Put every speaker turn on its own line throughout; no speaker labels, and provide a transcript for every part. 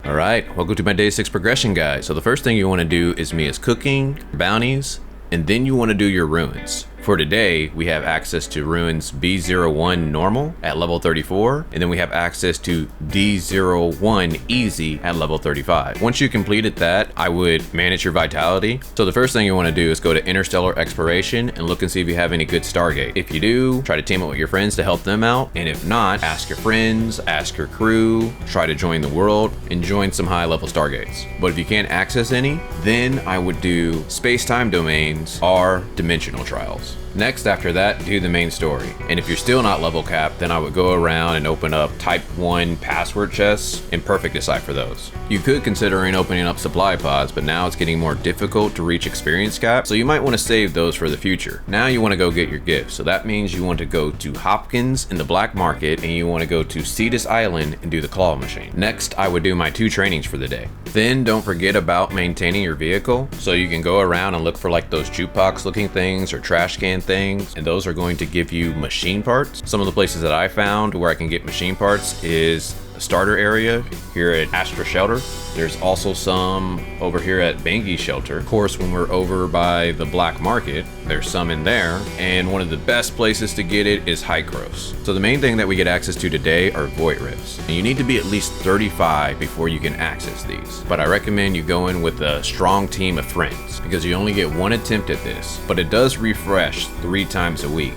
Alright, welcome to my day 6 progression guide. So the first thing you want to do is cooking, bounties, and then you want to do your ruins. For today, we have access to ruins B01 normal at level 34, and then we have access to D01 easy at level 35. Once you completed that, I would manage your vitality. So the first thing you want to do is go to interstellar exploration and look and see if you have any good Stargate. If you do, try to team up with your friends to help them out, and if not, ask your friends, ask your crew, try to join the world, and join some high level Stargates. But if you can't access any, then I would do space-time domains or dimensional trials. Next, after that, do the main story. And if you're still not level capped, then I would go around and open up type 1 password chests and perfect decipher those. You could consider opening up supply pods, but now it's getting more difficult to reach experience cap, so you might want to save those for the future. Now you want to go get your gifts, so that means you want to go to Hopkins in the black market, and you want to go to Cetus Island and do the claw machine. Next, I would do my 2 trainings for the day. Then don't forget about maintaining your vehicle, so you can go around and look for like those jukebox looking things or trash can things, and those are going to give you machine parts. Some of the places that I found where I can get machine parts is the starter area here at Astra Shelter. There's also some over here at Bygone Shelter. Of course, when we're over by the black market, there's some in there, and one of the best places to get it is Hycros. So the main thing that we get access to today are Void Rifts, and you need to be at least 35 before you can access these. But I recommend you go in with a strong team of friends, because you only get 1 attempt at this, but it does refresh 3 times a week.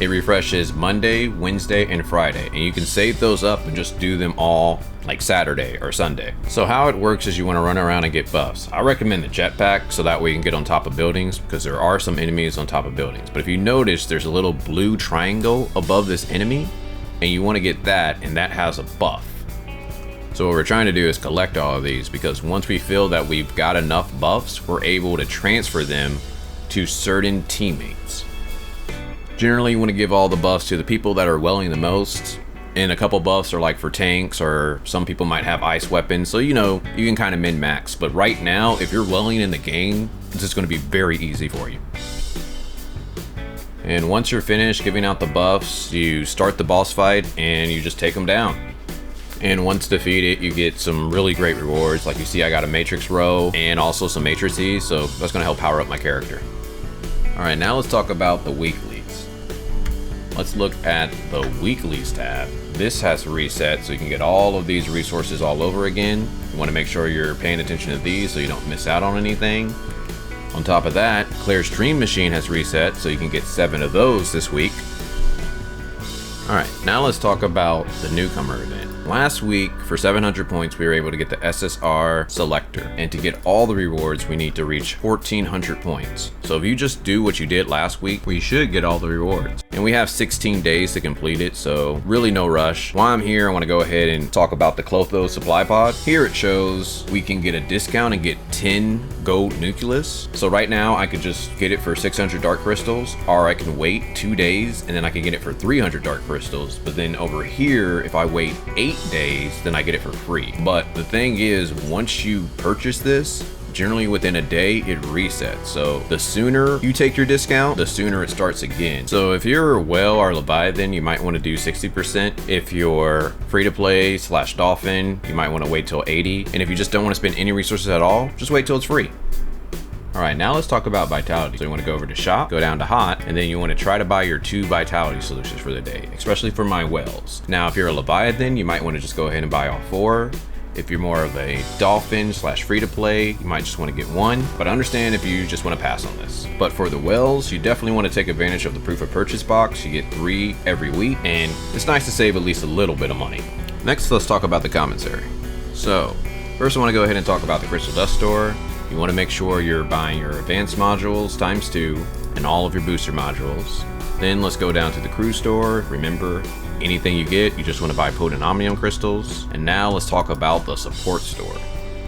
It refreshes Monday, Wednesday, and Friday, and you can save those up and just do them all like Saturday or Sunday. So how it works is you want to run around and get buffs. I recommend the jetpack so that way you can get on top of buildings, because there are some enemies on top of buildings. But if you notice, there's a little blue triangle above this enemy, and you want to get that, and that has a buff. So what we're trying to do is collect all of these, because once we feel that we've got enough buffs, we're able to transfer them to certain teammates. Generally, you want to give all the buffs to the people that are welling the most, and a couple buffs are like for tanks, or some people might have ice weapons, so you know, you can kind of min-max. But right now, if you're welling in the game, this is going to be very easy for you. And once you're finished giving out the buffs, you start the boss fight and you just take them down. And once defeated, you get some really great rewards. Like you see, I got a matrix row and also some matrices, so that's going to help power up my character. Alright, now let's talk about the weeklies. Let's look at the Weeklies tab. This has reset, so you can get all of these resources all over again. You want to make sure you're paying attention to these so you don't miss out on anything. On top of that, Claire's Dream Machine has reset, so you can get 7 of those this week. Alright, now let's talk about the newcomer event. Last week, for 700 points, we were able to get the SSR selector, and to get all the rewards, we need to reach 1400 points. So if you just do what you did last week, we should get all the rewards. And we have 16 days to complete it, so really no rush. While I'm here, I want to go ahead and talk about the Clotho supply pod. Here it shows we can get a discount and get 10 gold nucleus. So right now, I could just get it for 600 dark crystals, or I can wait 2 days, and then I can get it for 300 dark crystals. But then over here, if I wait 8 days, then I get it for free. But the thing is, once you purchase this, generally within a day it resets. So the sooner you take your discount, the sooner it starts again. So if you're a whale or Leviathan, you might want to do 60%. If you're free to play / dolphin, you might want to wait till 80. And if you just don't want to spend any resources at all, just wait till it's free. Alright, now let's talk about vitality. So you want to go over to shop, go down to hot, and then you want to try to buy your 2 vitality solutions for the day, especially for my whales. Now, if you're a Leviathan, you might want to just go ahead and buy all 4. If you're more of a dolphin / free to play, you might just want to get 1, but I understand if you just want to pass on this. But for the whales, you definitely want to take advantage of the proof of purchase box. You get 3 every week, and it's nice to save at least a little bit of money. Next, let's talk about the commissary. So, first I want to go ahead and talk about the Crystal Dust Store. You want to make sure you're buying your advanced modules ×2 and all of your booster modules. Then let's go down to the crew store. Remember, anything you get, you just want to buy potent omnium crystals. And now let's talk about the support store.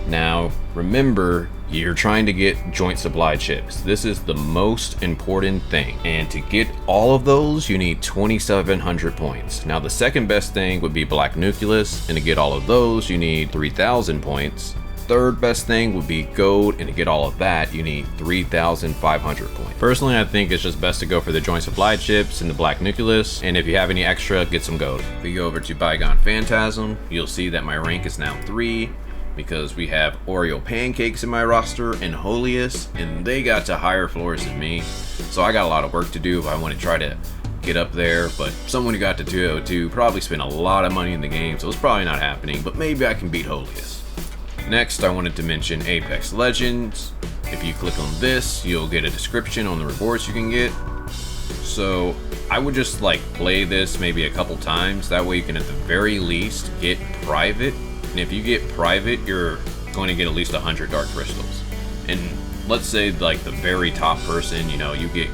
Now, remember, you're trying to get joint supply chips. This is the most important thing. And to get all of those, you need 2,700 points. Now, the second best thing would be black nucleus. And to get all of those, you need 3,000 points. Third best thing would be gold, and to get all of that, you need 3,500 points. Personally, I think it's just best to go for the joint supply chips and the black nucleus, and if you have any extra, get some gold. If you go over to Bygone Phantasm, you'll see that my rank is now 3, because we have Oreo Pancakes in my roster and Holiest, and they got to higher floors than me. So I got a lot of work to do if I want to try to get up there, but someone who got to 202 probably spent a lot of money in the game, so it's probably not happening, but maybe I can beat Holiest. Next, I wanted to mention Apex Legends. If you click on this, you'll get a description on the rewards you can get. So I would just like play this maybe a couple times, that way you can at the very least get private, and if you get private, you're going to get at least 100 dark crystals. And let's say like the very top person, you know, you get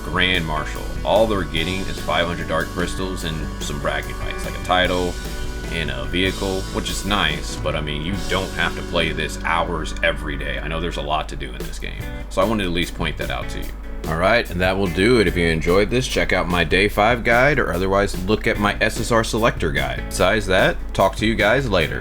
Grand Marshal. All they're getting is 500 dark crystals and some bragging rights, like a title and a vehicle, which is nice, but I mean, you don't have to play this hours every day. I know there's a lot to do in this game, so I wanted to at least point that out to you. Alright, and that will do it. If you enjoyed this, check out my Day 5 guide, or otherwise look at my SSR Selector guide. Besides that, talk to you guys later.